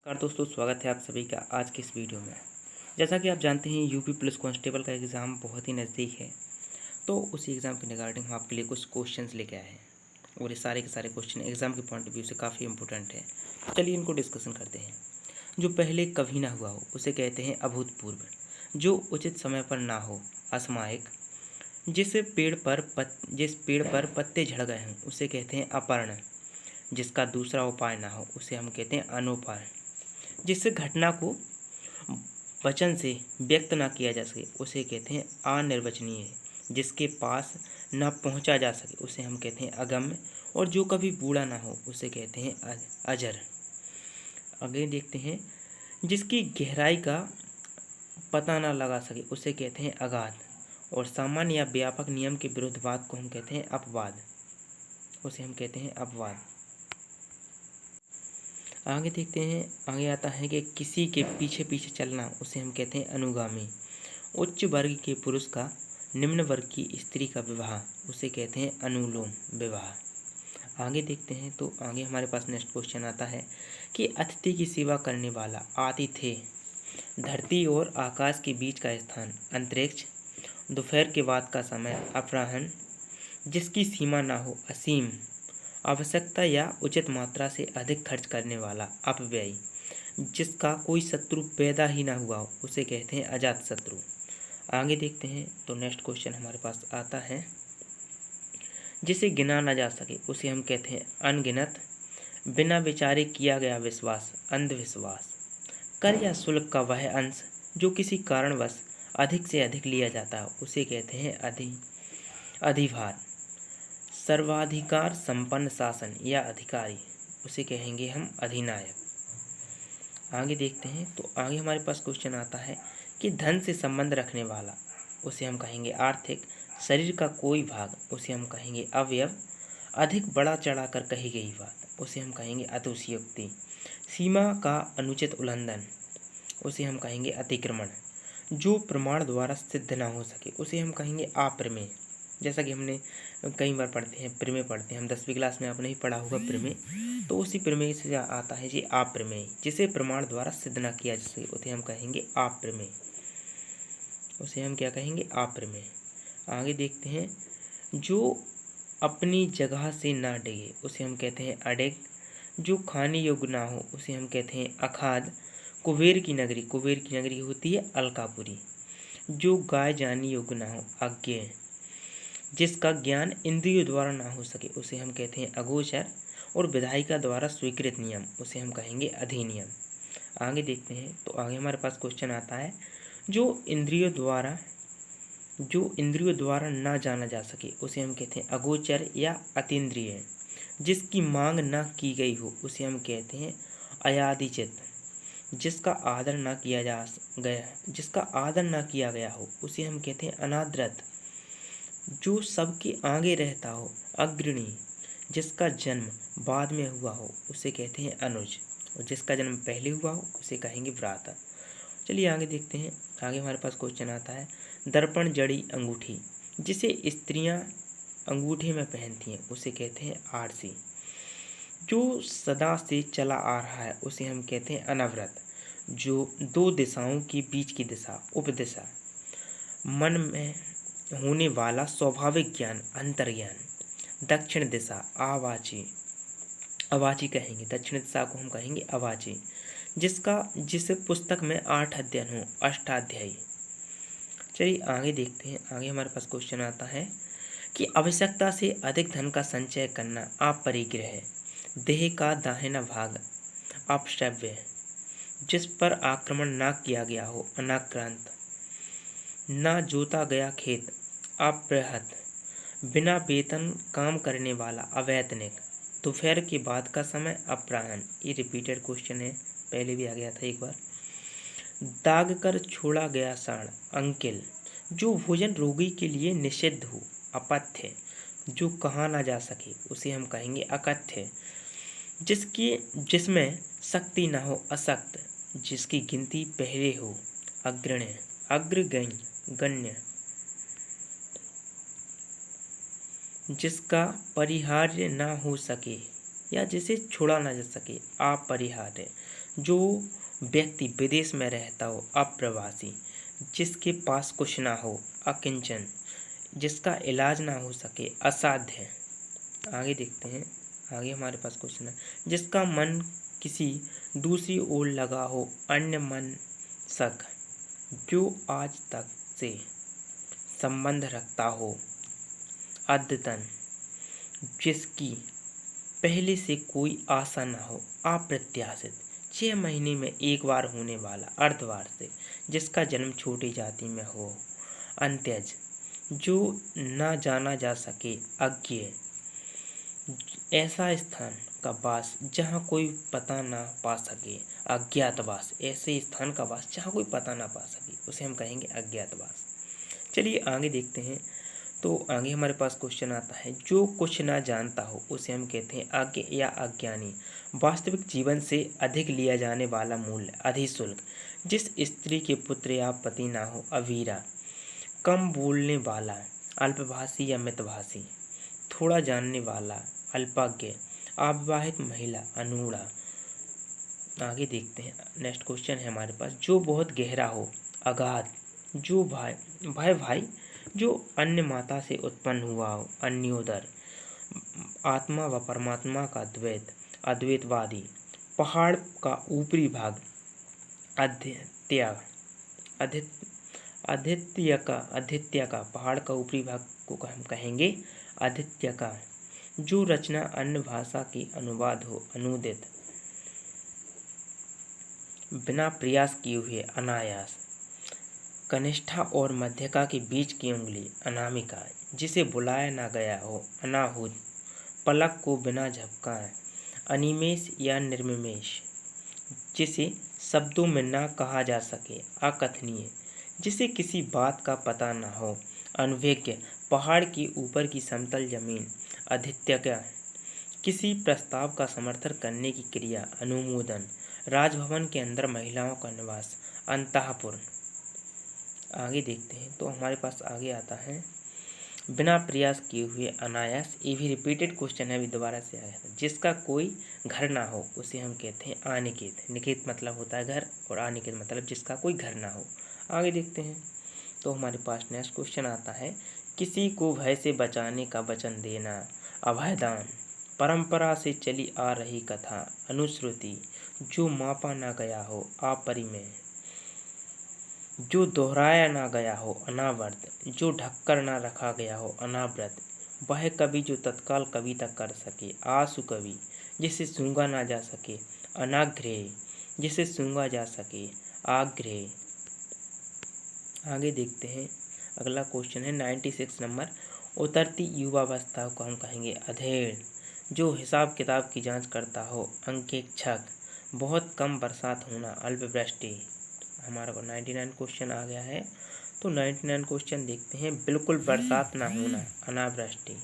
नमस्कार दोस्तों, स्वागत है आप सभी का आज की इस वीडियो में। जैसा कि आप जानते हैं यूपी पुलिस कांस्टेबल का एग्ज़ाम बहुत ही नज़दीक है। तो उसी एग्ज़ाम के रिगार्डिंग हम आपके लिए कुछ क्वेश्चंस लेके आए हैं और ये सारे के सारे क्वेश्चन एग्ज़ाम के पॉइंट ऑफ व्यू से काफ़ी इंपॉर्टेंट है। चलिए इनको डिस्कशन करते हैं। जो पहले कभी ना हुआ हो उसे कहते हैं अभूतपूर्व। जो उचित समय पर ना हो असामयिक। जिस पेड़ पर पत्ते झड़ गए हों उसे कहते हैं अपर्ण। जिसका दूसरा उपाय ना हो उसे हम कहते हैं अनुपाय। जिस घटना को वचन से व्यक्त ना किया जा सके उसे कहते हैं अनिर्वचनीय। जिसके पास ना पहुंचा जा सके उसे हम कहते हैं अगम्य। और जो कभी बूढ़ा ना हो उसे कहते हैं अजर। आगे देखते हैं। जिसकी गहराई का पता ना लगा सके उसे कहते हैं अगाध। और सामान्य या व्यापक नियम के विरुद्ध बात को हम कहते हैं अपवाद। उसे हम कहते हैं अपवाद। आगे देखते हैं। आगे आता है कि किसी के पीछे पीछे चलना उसे हम कहते हैं अनुगामी। उच्च वर्ग के पुरुष का निम्न वर्ग की स्त्री का विवाह उसे कहते हैं अनुलोम विवाह। आगे देखते हैं। तो आगे हमारे पास नेक्स्ट क्वेश्चन आता है कि अतिथि की सेवा करने वाला आतिथ्य। धरती और आकाश के बीच का स्थान अंतरिक्ष। दोपहर के बाद का समय अपराह्न। जिसकी सीमा ना हो असीम। आवश्यकता या उचित मात्रा से अधिक खर्च करने वाला अपव्ययी। जिसका कोई शत्रु पैदा ही ना हुआ हो उसे कहते हैं अजात शत्रु। आगे देखते हैं। तो नेक्स्ट क्वेश्चन हमारे पास आता है। जिसे गिना ना जा सके उसे हम कहते हैं अनगिनत। बिना विचारे किया गया विश्वास अंधविश्वास। कर या शुल्क का वह अंश जो किसी कारणवश अधिक से अधिक लिया जाता है उसे कहते हैं अधिभार। सर्वाधिकार संपन्न शासन या अधिकारी उसे कहेंगे हम अधिनायक। आगे देखते हैं। तो आगे हमारे पास क्वेश्चन आता है कि धन से संबंध रखने वाला उसे हम कहेंगे आर्थिक। शरीर का कोई भाग उसे हम कहेंगे अवयव। अधिक बड़ा चढ़ाकर कही गई बात उसे हम कहेंगे अतिशयोक्ति। सीमा का अनुचित उल्लंघन उसे हम कहेंगे अतिक्रमण। जो प्रमाण द्वारा सिद्ध ना हो सके उसे हम कहेंगे अप्रमेय। जैसा कि हमने कई बार पढ़ते हैं प्रमेय पढ़ते हैं हम 10वीं क्लास में आपने ही पढ़ा होगा प्रमेय। तो उसी प्रमेय से आता है जी अप्रमेय। जिसे प्रमाण द्वारा सिद्ध ना किया जा सके उसे हम कहेंगे अप्रमेय। उसे हम क्या कहेंगे अप्रमेय। आगे देखते हैं। जो अपनी जगह से ना डिगे उसे हम कहते हैं अडिग। जो खाने योग्य ना हो उसे हम कहते हैं अखाद्य। कुबेर की नगरी होती है अलकापुरी। जो गाय जाने योग्य ना हो अज्ञेय। जिसका ज्ञान इंद्रियों द्वारा ना हो सके उसे हम कहते हैं अगोचर। और विधायिका द्वारा स्वीकृत नियम उसे हम कहेंगे अधिनियम। आगे देखते हैं। तो आगे हमारे पास क्वेश्चन आता है। जो इंद्रियों द्वारा ना जाना जा सके उसे हम कहते हैं अगोचर या अतीन्द्रिय। जिसकी मांग ना की गई हो उसे हम कहते हैं अयादिचित। जिसका आदर ना किया गया हो उसे हम कहते हैं अनादृत। जो सबके आगे रहता हो अग्रणी। जिसका जन्म बाद में हुआ हो उसे कहते हैं अनुज। और जिसका जन्म पहले हुआ हो उसे कहेंगे भ्राता। चलिए आगे देखते हैं। आगे हमारे पास क्वेश्चन आता है। दर्पण जड़ी अंगूठी जिसे स्त्रियां अंगूठे में पहनती हैं उसे कहते हैं आरसी। जो सदा से चला आ रहा है उसे हम कहते हैं अनवरत। जो दो दिशाओं के बीच की दिशा उपदिशा। मन में होने वाला स्वाभाविक ज्ञान अंतर्ज्ञान। दक्षिण दिशा अवाची कहेंगे। दक्षिण दिशा को हम कहेंगे अवाची। जिस पुस्तक में 8 अध्ययन हो अष्टाध्यायी। चलिए आगे देखते हैं। आगे हमारे पास क्वेश्चन आता है कि आवश्यकता से अधिक धन का संचय करना अपरिग्रह। देह का दाहिना भाग अपश्रव्य। जिस पर आक्रमण ना किया गया हो अनाक्रांत। ना जोता गया खेत अप्रहत। बिना वेतन काम करने वाला अवैतनिक। दोपहर के बाद का समय अपराह्न। ये रिपीटेड क्वेश्चन है, पहले भी आ गया था एक बार। दाग कर छोड़ा गया साण अंकिल। जो भोजन रोगी के लिए निषिद्ध हो अपथ्य। जो कहा ना जा सके उसे हम कहेंगे अकथ्य। जिसमें शक्ति ना हो अशक्त। जिसकी गिनती पहले हो अग्रण्य गण्य। जिसका परिहार्य ना हो सके या जिसे छोड़ा ना जा सके अपरिहार्य। जो व्यक्ति विदेश में रहता हो, अप्रवासी। जिसके पास कुछ ना हो, अकिंचन। जिसका इलाज ना हो सके, असाध्य। आगे देखते हैं, आगे हमारे पास क्वेश्चन है, जिसका मन किसी दूसरी ओर लगा हो, अन्य मन सक। जो आज तक से संबंध रखता हो, अद्यतन। जिसकी पहले से कोई आशा न हो, अप्रत्याशित। 6 महीने में एक बार होने वाला, अर्धवार्षिक। जिसका जन्म छोटी जाति में हो, अंत्यज। जो न जाना जा सके, अज्ञेय। ऐसा स्थान का वास जहाँ कोई पता ना पा सके, अज्ञातवास। ऐसे स्थान का वास जहाँ कोई पता ना पा सके, उसे हम कहेंगे अज्ञातवास। चलिए आगे देखते हैं। तो आगे हमारे पास क्वेश्चन आता है, जो कुछ ना जानता हो उसे हम कहते हैं अज्ञ या अज्ञानी। वास्तविक जीवन से अधिक लिया जाने वाला मूल्य, अधिशुल्क। जिस स्त्री के पुत्र या पति ना हो, अवीरा। कम बोलने वाला, अल्पभाषी या मितभाषी। थोड़ा जानने वाला, अल्पज्ञ। अविवाहित महिला, अनूढ़ा। आगे देखते हैं, नेक्स्ट क्वेश्चन है हमारे पास, जो बहुत गहरा हो, अगाध। जो भाई जो अन्य माता से उत्पन्न हुआ हो, अन्योदर। आत्मा व परमात्मा का द्वैत, अद्वैतवादी। पहाड़ का ऊपरी भाग, आदित्य। आदित्य का पहाड़ का ऊपरी भाग को हम कहेंगे आदित्य का। जो रचना अन्य भाषा की अनुवाद हो, अनुदित। बिना प्रयास किए हुए, अनायास। कनिष्ठा और मध्यका के बीच की उंगली, अनामिका। जिसे बुलाया ना गया हो, अनाहुत। पलक को बिना झपकाए, अनिमेष या निर्निमेष। जिसे शब्दों में ना कहा जा सके, अकथनीय। जिसे किसी बात का पता ना हो, अनभिज्ञ। पहाड़ के ऊपर की समतल जमीन, आदित्य। किसी प्रस्ताव का समर्थन करने की क्रिया, अनुमोदन। राजभवन के अंदर महिलाओं का निवास, अंतःपुर। आगे देखते हैं, तो हमारे पास आगे आता है, बिना प्रयास किए हुए, अनायास। ये भी रिपीटेड क्वेश्चन है, अभी दोबारा से आया था। जिसका कोई घर ना हो उसे हम कहते हैं अनिकेत। निकेत मतलब होता है घर, और अनिकेत मतलब जिसका कोई घर ना हो। आगे देखते हैं, तो हमारे पास नेक्स्ट क्वेश्चन आता है, किसी को भय से बचाने का वचन देना, अभयदान। परंपरा से चली आ रही कथा, अनुश्रुति। जो मापा ना गया हो, अपरिमेय। जो दोहराया ना गया हो, अनावर्त। जो ढककर ना रखा गया हो, अनावृत। वह कवि जो तत्काल कविता कर सके, आशु कवि। जिसे सूंघा ना जा सके, अनाग्रह। जिसे सूंघा जा सके, आग्रह। आगे देखते हैं, अगला क्वेश्चन है 96 नंबर, उतरती युवावस्था को हम कहेंगे अधेड़। जो हिसाब किताब की जांच करता हो, अंकेक्षक। बहुत कम बरसात होना, अल्पवृष्टि। हमारा को 99 क्वेश्चन आ गया है, तो 99 क्वेश्चन देखते हैं। बिल्कुल बरसात ना होना, अनावृष्टि।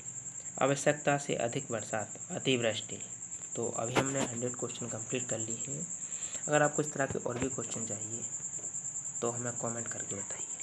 आवश्यकता से अधिक बरसात, अतिवृष्टि। तो अभी हमने 100 क्वेश्चन कंप्लीट कर लिए हैं। अगर आपको इस तरह के और भी क्वेश्चन चाहिए तो हमें कमेंट करके बताइए।